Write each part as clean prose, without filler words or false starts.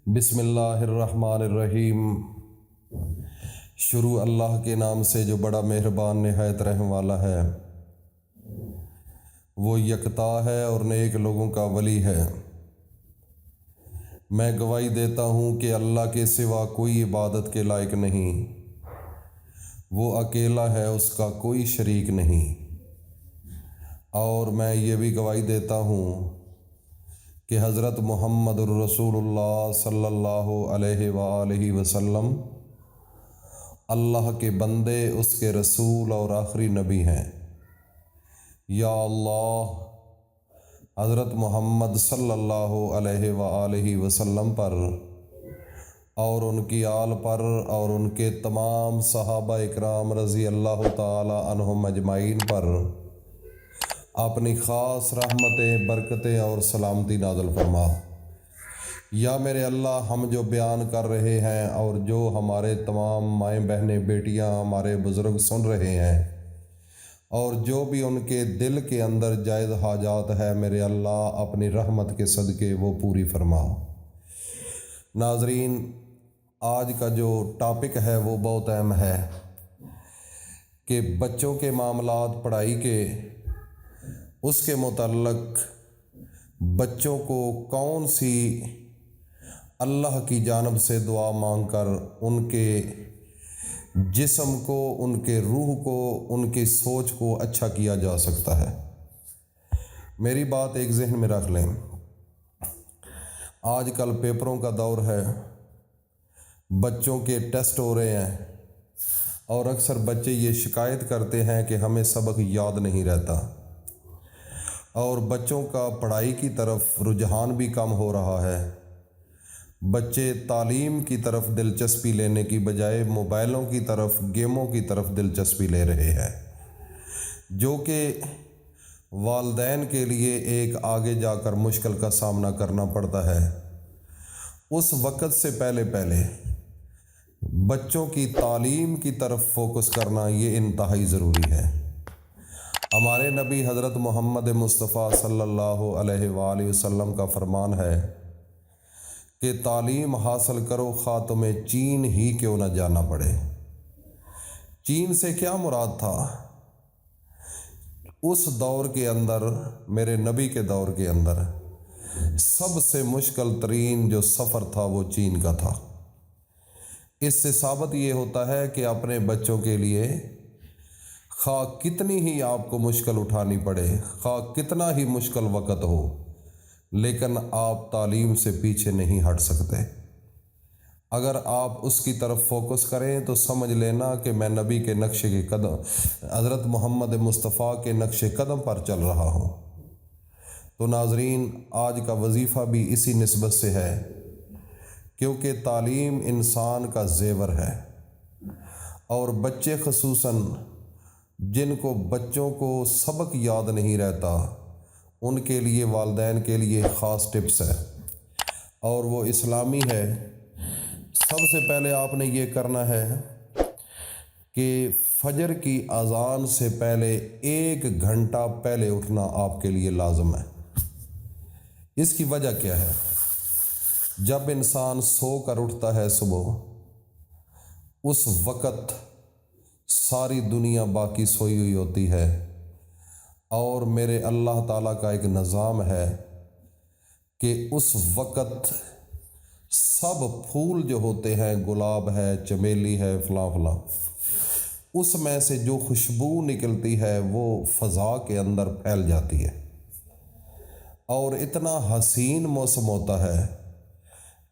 بسم اللہ الرحمن الرحیم۔ شروع اللہ کے نام سے جو بڑا مہربان نہایت رحم والا ہے۔ وہ یکتا ہے اور نیک لوگوں کا ولی ہے۔ میں گواہی دیتا ہوں کہ اللہ کے سوا کوئی عبادت کے لائق نہیں۔ وہ اکیلا ہے، اس کا کوئی شریک نہیں۔ اور میں یہ بھی گواہی دیتا ہوں کہ حضرت محمد الرسول اللہ صلی اللہ علیہ وآلہ وسلم اللہ کے بندے، اس کے رسول اور آخری نبی ہیں۔ یا اللہ حضرت محمد صلی اللہ علیہ وآلہ وسلم پر اور ان کی آل پر اور ان کے تمام صحابہ اکرام رضی اللہ تعالی عنہم اجمعین پر اپنی خاص رحمتیں، برکتیں اور سلامتی نازل فرما۔ یا میرے اللہ، ہم جو بیان کر رہے ہیں اور جو ہمارے تمام مائیں بہنیں، بیٹیاں، ہمارے بزرگ سن رہے ہیں، اور جو بھی ان کے دل کے اندر جائز حاجات ہے، میرے اللہ اپنی رحمت کے صدقے وہ پوری فرما۔ ناظرین، آج کا جو ٹاپک ہے وہ بہت اہم ہے کہ بچوں کے معاملات، پڑھائی کے، اس کے متعلق بچوں کو کون سی اللہ کی جانب سے دعا مانگ کر ان کے جسم کو، ان کے روح کو، ان کی سوچ کو اچھا کیا جا سکتا ہے۔ میری بات ایک ذہن میں رکھ لیں، آج کل پیپروں کا دور ہے، بچوں کے ٹیسٹ ہو رہے ہیں، اور اکثر بچے یہ شکایت کرتے ہیں کہ ہمیں سبق یاد نہیں رہتا، اور بچوں کا پڑھائی کی طرف رجحان بھی کم ہو رہا ہے۔ بچے تعلیم کی طرف دلچسپی لینے کی بجائے موبائلوں کی طرف، گیموں کی طرف دلچسپی لے رہے ہیں، جو کہ والدین کے لیے ایک آگے جا کر مشکل کا سامنا کرنا پڑتا ہے۔ اس وقت سے پہلے بچوں کی تعلیم کی طرف فوکس کرنا یہ انتہائی ضروری ہے۔ ہمارے نبی حضرت محمد مصطفیٰ صلی اللہ علیہ وآلہ وسلم کا فرمان ہے کہ تعلیم حاصل کرو، خواہ تمہیں چین ہی کیوں نہ جانا پڑے۔ چین سے کیا مراد تھا؟ اس دور کے اندر، میرے نبی کے دور کے اندر سب سے مشکل ترین جو سفر تھا وہ چین کا تھا۔ اس سے ثابت یہ ہوتا ہے کہ اپنے بچوں کے لیے خواہ کتنی ہی آپ کو مشکل اٹھانی پڑے، خواہ کتنا ہی مشکل وقت ہو، لیکن آپ تعلیم سے پیچھے نہیں ہٹ سکتے۔ اگر آپ اس کی طرف فوکس کریں تو سمجھ لینا کہ میں نبی کے نقشے کے قدم، حضرت محمد مصطفیٰ کے نقشے قدم پر چل رہا ہوں۔ تو ناظرین، آج کا وظیفہ بھی اسی نسبت سے ہے، کیونکہ تعلیم انسان کا زیور ہے، اور بچے خصوصاً جن کو بچوں کو سبق یاد نہیں رہتا، ان کے لیے، والدین کے لیے خاص ٹپس ہے، اور وہ اسلامی ہے۔ سب سے پہلے آپ نے یہ کرنا ہے کہ فجر کی اذان سے پہلے 1 گھنٹہ پہلے اٹھنا آپ کے لیے لازم ہے۔ اس کی وجہ کیا ہے؟ جب انسان سو کر اٹھتا ہے صبح، اس وقت ساری دنیا باقی سوئی ہوئی ہوتی ہے، اور میرے اللہ تعالیٰ کا ایک نظام ہے کہ اس وقت سب پھول جو ہوتے ہیں، گلاب ہے، چمیلی ہے، فلاں فلاں، اس میں سے جو خوشبو نکلتی ہے وہ فضا کے اندر پھیل جاتی ہے، اور اتنا حسین موسم ہوتا ہے،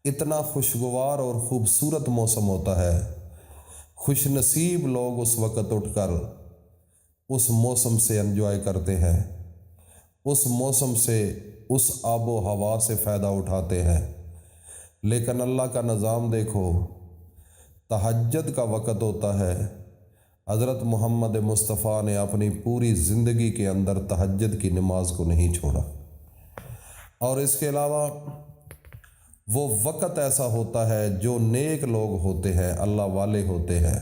اتنا خوشگوار اور خوبصورت موسم ہوتا ہے۔ خوش نصیب لوگ اس وقت اٹھ کر اس موسم سے انجوائے کرتے ہیں، اس موسم سے، اس آب و ہوا سے فائدہ اٹھاتے ہیں۔ لیکن اللہ کا نظام دیکھو، تہجد کا وقت ہوتا ہے، حضرت محمد مصطفیٰ نے اپنی پوری زندگی کے اندر تہجد کی نماز کو نہیں چھوڑا، اور اس کے علاوہ وہ وقت ایسا ہوتا ہے، جو نیک لوگ ہوتے ہیں، اللہ والے ہوتے ہیں،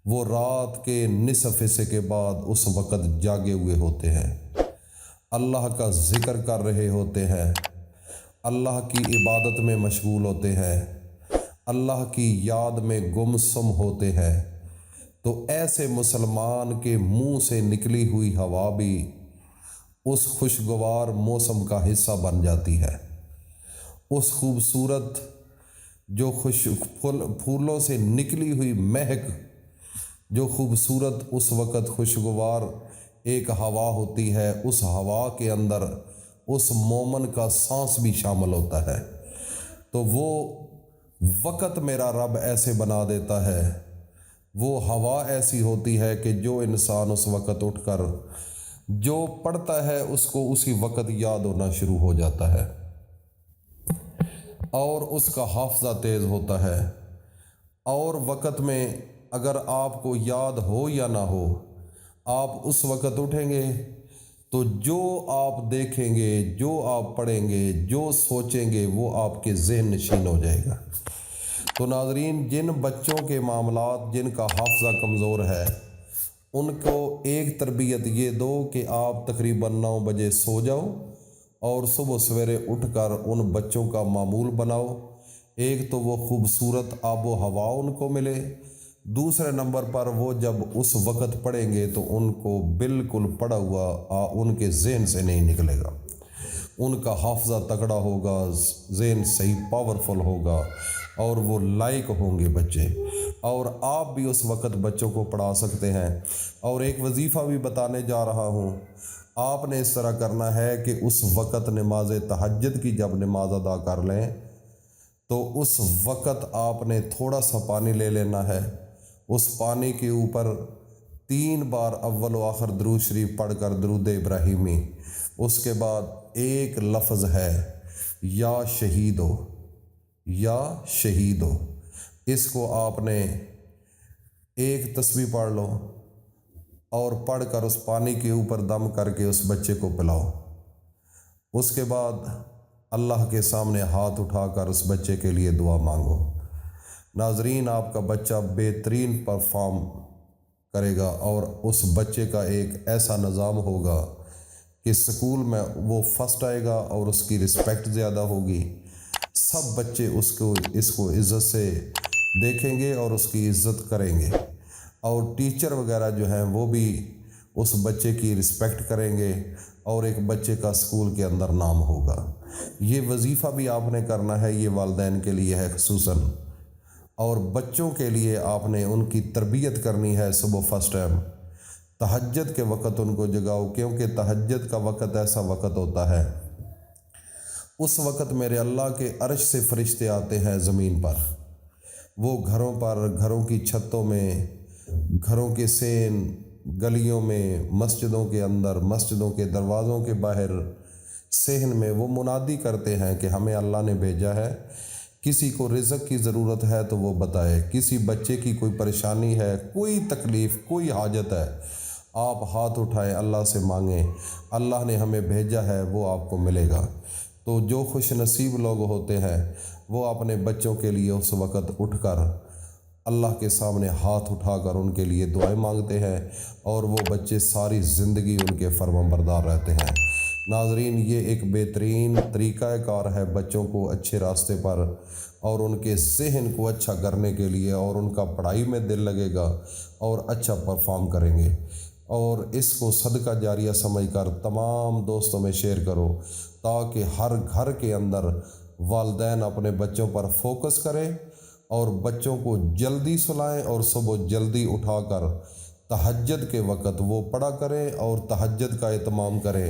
وہ رات کے نصف حصے کے بعد اس وقت جاگے ہوئے ہوتے ہیں، اللہ کا ذکر کر رہے ہوتے ہیں، اللہ کی عبادت میں مشغول ہوتے ہیں، اللہ کی یاد میں گمسم ہوتے ہیں، تو ایسے مسلمان کے منہ سے نکلی ہوئی ہوا بھی اس خوشگوار موسم کا حصہ بن جاتی ہے۔ اس خوبصورت جو پھولوں سے نکلی ہوئی مہک، جو خوبصورت اس وقت خوشگوار ایک ہوا ہوتی ہے، اس ہوا کے اندر اس مومن کا سانس بھی شامل ہوتا ہے۔ تو وہ وقت میرا رب ایسے بنا دیتا ہے، وہ ہوا ایسی ہوتی ہے کہ جو انسان اس وقت اٹھ کر جو پڑھتا ہے اس کو اسی وقت یاد ہونا شروع ہو جاتا ہے، اور اس کا حافظہ تیز ہوتا ہے۔ اور وقت میں اگر آپ کو یاد ہو یا نہ ہو، آپ اس وقت اٹھیں گے تو جو آپ دیکھیں گے، جو آپ پڑھیں گے، جو سوچیں گے، وہ آپ کے ذہن نشین ہو جائے گا۔ تو ناظرین، جن بچوں کے معاملات، جن کا حافظہ کمزور ہے، ان کو ایک تربیت یہ دو کہ آپ تقریباً 9 بجے سو جاؤ اور صبح سویرے اٹھ کر ان بچوں کا معمول بناؤ۔ ایک تو وہ خوبصورت آب و ہوا ان کو ملے، دوسرے نمبر پر وہ جب اس وقت پڑھیں گے تو ان کو بالکل پڑھا ہوا ان کے ذہن سے نہیں نکلے گا، ان کا حافظہ تگڑا ہوگا، ذہن صحیح پاورفل ہوگا، اور وہ لائق ہوں گے بچے۔ اور آپ بھی اس وقت بچوں کو پڑھا سکتے ہیں۔ اور ایک وظیفہ بھی بتانے جا رہا ہوں، آپ نے اس طرح کرنا ہے کہ اس وقت نماز تہجد کی جب نماز ادا کر لیں تو اس وقت آپ نے تھوڑا سا پانی لے لینا ہے، اس پانی کے اوپر 3 بار اول و آخر درود شریف پڑھ کر درود ابراہیمی، اس کے بعد ایک لفظ ہے یا شہیدو، یا شہیدو، اس کو آپ نے ایک تسبیح پڑھ لو اور پڑھ کر اس پانی کے اوپر دم کر کے اس بچے کو پلاؤ۔ اس کے بعد اللہ کے سامنے ہاتھ اٹھا کر اس بچے کے لیے دعا مانگو۔ ناظرین، آپ کا بچہ بہترین پرفارم کرے گا، اور اس بچے کا ایک ایسا نظام ہوگا کہ اسکول میں وہ فرسٹ آئے گا اور اس کی رسپیکٹ زیادہ ہوگی، سب بچے اس کو عزت سے دیکھیں گے اور اس کی عزت کریں گے، اور ٹیچر وغیرہ جو ہیں وہ بھی اس بچے کی رسپیکٹ کریں گے، اور ایک بچے کا اسکول کے اندر نام ہوگا۔ یہ وظیفہ بھی آپ نے کرنا ہے، یہ والدین کے لیے ہے خصوصاً، اور بچوں کے لیے آپ نے ان کی تربیت کرنی ہے۔ صبح فرسٹ ٹائم تہجد کے وقت ان کو جگاؤ، کیونکہ تہجد کا وقت ایسا وقت ہوتا ہے، اس وقت میرے اللہ کے عرش سے فرشتے آتے ہیں زمین پر، وہ گھروں پر، گھروں کی چھتوں میں، گھروں کے سین، گلیوں میں، مسجدوں کے اندر، مسجدوں کے دروازوں کے باہر، صحن میں وہ منادی کرتے ہیں کہ ہمیں اللہ نے بھیجا ہے، کسی کو رزق کی ضرورت ہے تو وہ بتائے، کسی بچے کی کوئی پریشانی ہے، کوئی تکلیف، کوئی حاجت ہے، آپ ہاتھ اٹھائیں، اللہ سے مانگیں، اللہ نے ہمیں بھیجا ہے، وہ آپ کو ملے گا۔ تو جو خوش نصیب لوگ ہوتے ہیں وہ اپنے بچوں کے لیے اس وقت اٹھ کر اللہ کے سامنے ہاتھ اٹھا کر ان کے لیے دعائیں مانگتے ہیں، اور وہ بچے ساری زندگی ان کے فرمانبردار رہتے ہیں۔ ناظرین، یہ ایک بہترین طریقہ کار ہے بچوں کو اچھے راستے پر اور ان کے ذہن کو اچھا کرنے کے لیے، اور ان کا پڑھائی میں دل لگے گا اور اچھا پرفارم کریں گے۔ اور اس کو صدقہ جاریہ سمجھ کر تمام دوستوں میں شیئر کرو، تاکہ ہر گھر کے اندر والدین اپنے بچوں پر فوکس کریں اور بچوں کو جلدی سلائیں، اور صبح جلدی اٹھا کر تہجد کے وقت وہ پڑھا کریں اور تہجد کا اہتمام کریں۔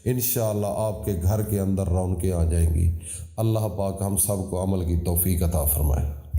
انشاءاللہ آپ کے گھر کے اندر رونقیں آ جائیں گی۔ اللہ پاک ہم سب کو عمل کی توفیق عطا فرمائے۔